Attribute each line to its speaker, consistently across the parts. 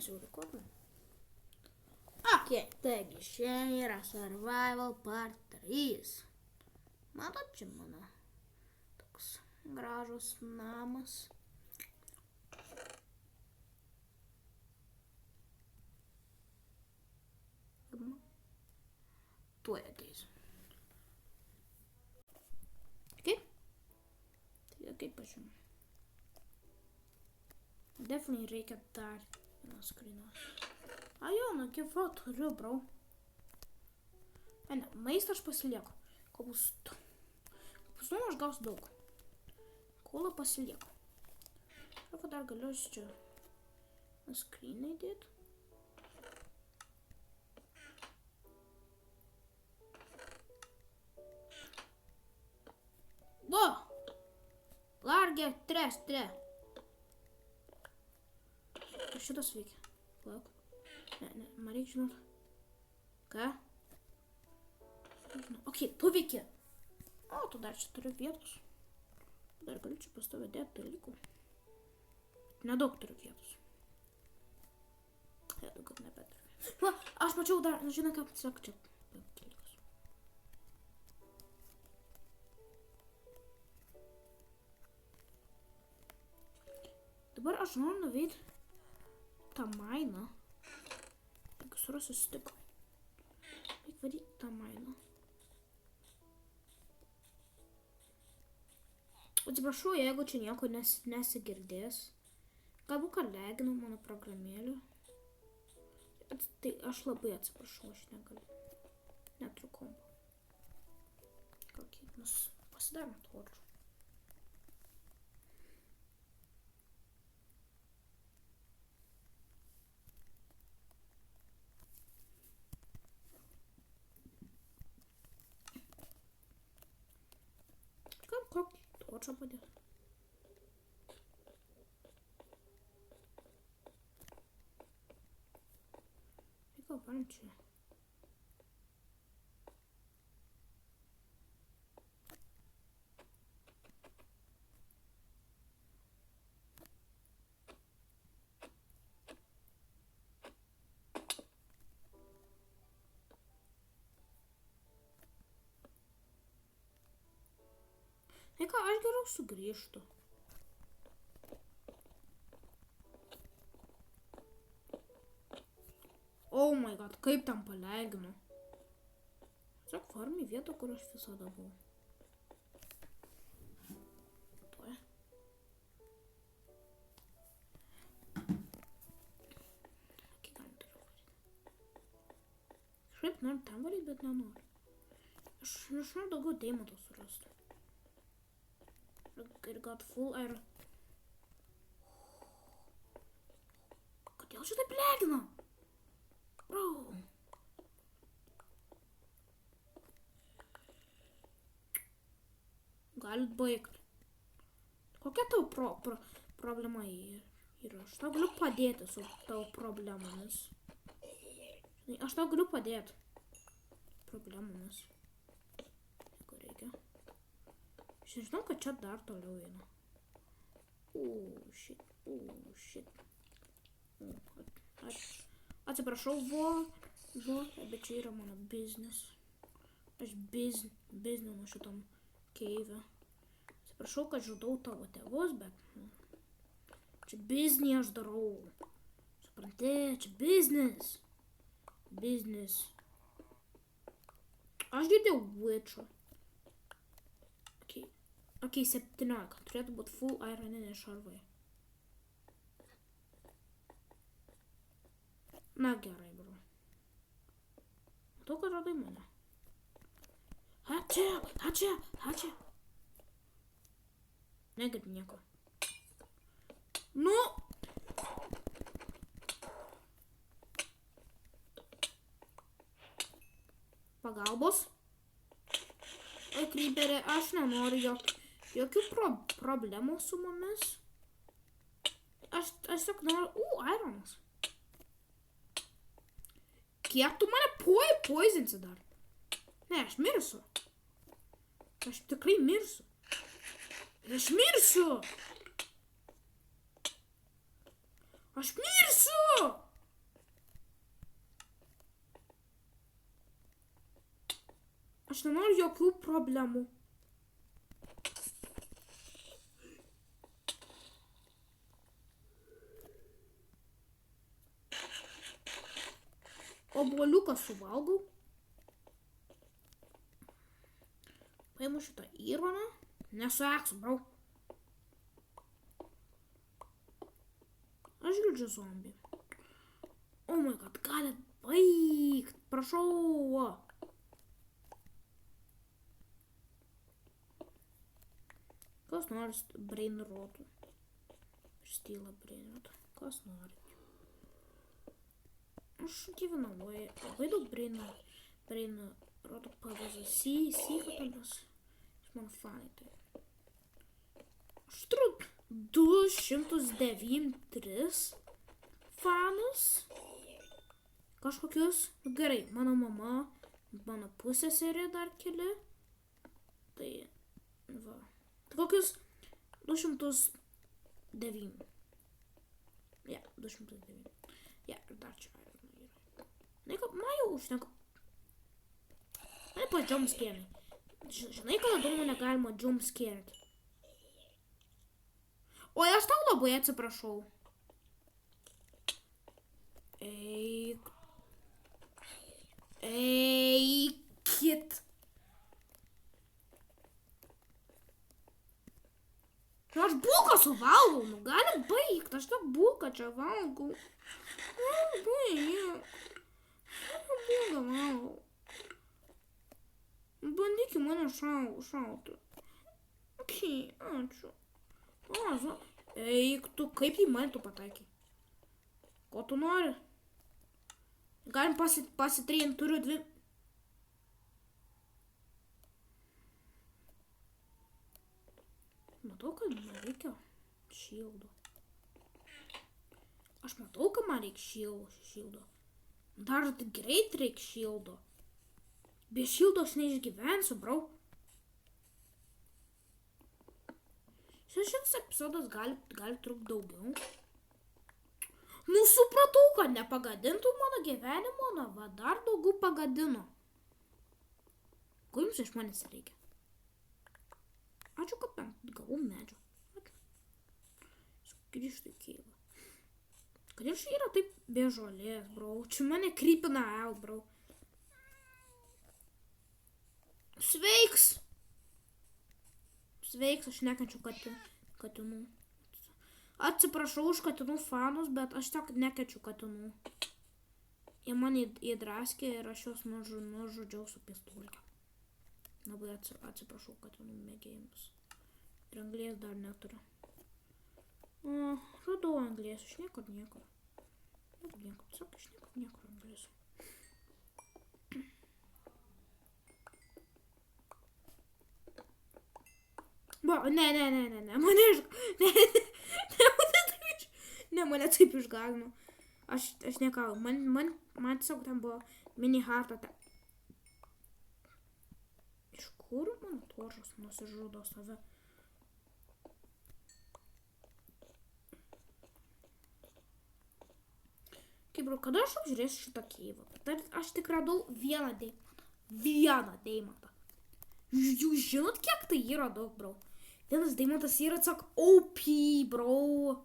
Speaker 1: mes jau rekorduojam. Ok, taigi šiandien yra Survival Part 3. Matot, čia mano toks gražus namas. Tuoj ateisiu. Kaip? Tai kaip aš žinau. Definitely reikia dar vienos skrynios. Jo, nu kaip va turiu, bro. Ne, maistą aš pasilieku. Kopūstų. Kopūstų aš gausiu daug. Kolą pasilieku. Ir kad dar galiu aš čia skrynę įdėti. Va! Largė, tres. Šitas veikia. Lauk. Ne, man reikia žinot. Ką? Ok, tu veikia. O, tu dar čia turiu vietos. Dar galiu čia pastovi dėti dalykų. Nedaug turiu vietos. Daugiau nebeturiu. Va, aš mačiau dar, žinai ką, tiesiog čia. Dabar aš noriu nuveiti tą mainą. Jeigu surasiu stiko. Reikia varyti tą mainą. Atsiprašau, jeigu čia nieko nesigirdės. Galbūt ką leginu mano programėlį. Tai aš labai atsiprašau, aš negaliu. Neturiu kompo. Kokį, mes pasidarom tvorčių. Kokį tvorčią padėti? Reikia varom čia. Ką, aš geriau sugrįžtu. Oh my god, kaip tam paleiginu. Tiesiog varom į vietą, kur aš visada buvau. Tuoj. Kaip galim toliau varyti. Šiaip noriu ten varyti, bet nenoriu. Aš noriu daugiau deimantų surasti. Ir got full iron. Kodėl šitaip legina? Bro. Galit baigti. Kokia tavo problema yra? Aš tau galiu padėti su tavo problemomis. Aš tau galiu padėti problemomis. Jeigu reikia. Aš žinau, kad čia dar toliau eina. Shit. Atsiprašau, bet čia yra mano biznis. Aš bizninu šitam keivę. Atsiprašau, kad žudau tavo tėvus, bet čia biznį aš darau. Supranti, čia biznis. Aš girdėjau Witcher. Ok, 17. Turėtų būti full ironiniai šarvai. Na gerai, bro. Matau, kad radai mane. Hačia. Negird nieko. Nu! Pagalbos. Oi, Kryperė, aš nenoriu jokių problemų su mumis. Aš tiesiog noriu... Ironas. Kiek tu mane poizinsi dar? Ne, aš mirsiu. Aš tikrai mirsiu. Aš mirsiu! Aš nenoriu jokių problemų. Obuoliuką suvalgau. Paimu šitą įroną. Nesueksiu, bro. Aš girdžiu zombį. Oh my god, galit baigt. Prašau. Kas nori brainrotų? Stylą brainrotų. Kas nori? Aš gyvenau labai daug brainrotų pavyzdžių. Sykotomis. Jis man fanai tai. Aš turiu 293 fanus. Kažkokius. Gerai, mano mama, mano pusseserė dar keli. Tai, va. Tai kokius 209. Ja, 209. Ja, ir dar čia yra. Man jau užtenka. Man ypač jumpscare. Žinai, kada dūmų negalima jumpscare. Oi, aš tau labai atsiprašau. Eikit. Aš bulką suvalgau, nu galim baigt, aš tą bulką čia valgau. Bulką valgau. Bandyki mane šauti. Ok, ačiū. Eik tu, kaip į mane tu pataikai? Ko tu nori? Galim pasitrinti, turiu 2. Matau, kad man reikia šildo. Aš matau, kad man reikia šildo. Dar greit reikia šildo. Be šildo aš neišgyvensiu, bro. Šitas epizodas gali trukti daugiau. Nu, supratau, kad nepagadintų mano gyvenimo, na, va, dar daugiau pagadino. Ko jums iš manęs reikia? Ačiū, kad gavau medžio. Ačiū. Grįžtu į Kijevą. Kodėl čia yra taip be žolės, bro? Čia mane krypina out, bro. Sveiks! Sveiks, aš nekenčiu katinų. Atsiprašau už katinų fanus, bet aš tik nekenčiu katinų. Jie mane įdraskė ir aš juos nužudžiau su pistolke. Labai atsiprašau katinų mėgėjimus. Ir anglies dar neturiu. Radau anglies, iš niekur. Tiesiog iš niekur anglies. Mane taip išgąsdino. Aš nekau. Man tiesiog ten buvo mini heart attack. Iš kur mano toržas nusižudo save? Kaip, bro, kada aš apžiūrėsiu šitą Kijevą? Aš tik radau vieną deimantą. Jūs žinot, kiek tai yra daug, bro? Vienas deimantas yra, tiesiog, OP, bro.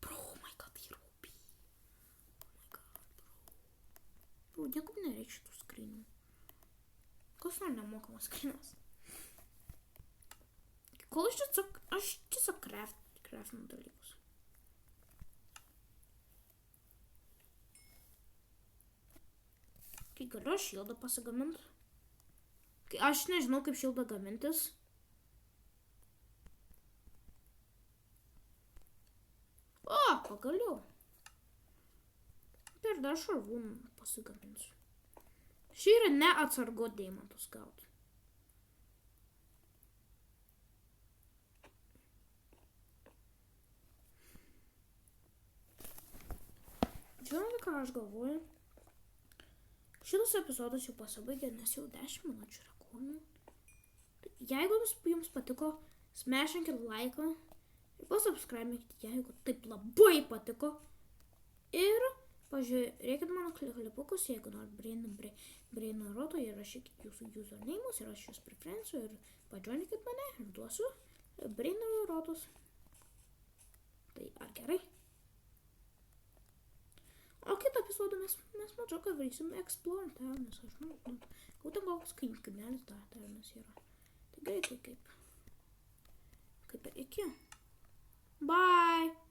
Speaker 1: Bro, oh my god, tai yra OP. Oh my god, bro. Bro, niekam nereikia šitų skrinų. Kas nori nemokamas skrinas? Kol aš tiesiog craftinu dalykus. Kai galiu aš šildą pasigaminti. Aš nežinau, kaip šildą gamintis. Pagaliau. Per dar šarvūnų pasigaminsiu. Šį yra neatsargo deimantus gauti. Žinote, ką aš galvoju? Šitas epizodas jau pasibaigė, nes jau 10 minučių rekordų. Jeigu jums patiko, smashinkit laiką ir pasubscribinkit, jeigu taip labai patiko. Ir Pažiūrėkit mano klipukus, jeigu nors Braino roto, įrašykit jūsų username'us ir aš jūs preferencijų ir pajoinikit mane ir duosiu Braino rotos. Tai ar gerai? O kitą epizodą mes mačiau, kad varysim Explore terminus, aš žinau, gal ten koks kaimelis dar terminas yra. Tai greitai kaip iki. Bye!